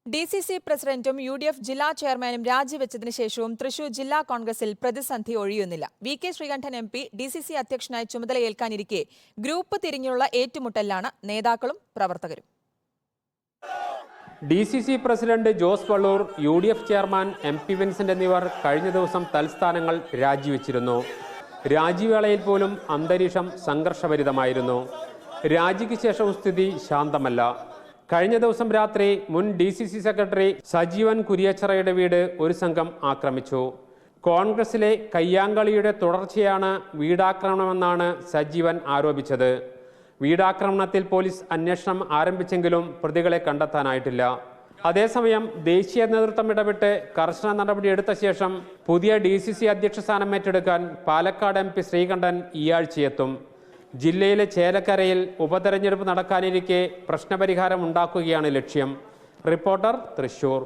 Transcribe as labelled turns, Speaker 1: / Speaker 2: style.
Speaker 1: DCC പ്രസിഡന്റും UDF ജില്ലാ ചെയർമാനും രാജിവെച്ചതിനു ശേഷവും തൃശൂർ ജില്ലാ കോൺഗ്രസിൽ പ്രതിസന്ധി ഒഴിയുന്നില്ല. VK ശ്രീകണ്ഠൻ MP DCC അധ്യക്ഷനായി ചുമതലയേൽക്കാനിരിക്കെ ഗ്രൂപ്പ് തിരിഞ്ഞുള്ള ഏറ്റുമുട്ടലിലാണ് നേതാക്കളും പ്രവർത്തകരും.
Speaker 2: DCC president Jose Vallur, UDF chairman MP Vincent എന്നിവർ കഴിഞ്ഞ ദിവസം തൽസ്ഥാനങ്ങൾ രാജിവെച്ചിരുന്നു. രാജിവേളയിൽ പോലും അന്തരീക്ഷം സംഘർഷഭരിതമായിരുന്നു. രാജിക്ക് ശേഷവും സ്ഥിതി ശാന്തമല്ല. കഴിഞ്ഞ ദിവസം രാത്രി മുൻ DCC സെക്രട്ടറി സജീവൻ കുരിയച്ചിറയുടെ വീട് ഒരു സംഘം ആക്രമിച്ചു. കോൺഗ്രസിലെ കയ്യാങ്കളിയുടെ തുടർച്ചയാണ് വീടാക്രമണമെന്നാണ് സജീവൻ ആരോപിച്ചത്. വീടാക്രമണത്തിൽ പോലീസ് അന്വേഷണം ആരംഭിച്ചെങ്കിലും പ്രതികളെ കണ്ടെത്താനായിട്ടില്ല. അതേസമയം ദേശീയ നേതൃത്വം ഇടപെട്ട് കർശന നടപടിയെടുത്ത ശേഷം പുതിയ DCC അധ്യക്ഷ സ്ഥാനം ഏറ്റെടുക്കാൻ പാലക്കാട് MP ശ്രീകണ്ഠൻ ഈ ആഴ്ചയെത്തും. ജില്ലയിലെ ചേലക്കരയിൽ ഉപതെരഞ്ഞെടുപ്പ് നടക്കാനിരിക്കെ പ്രശ്നപരിഹാരം ഉണ്ടാക്കുകയാണ് ലക്ഷ്യം. റിപ്പോർട്ടർ, തൃശൂർ.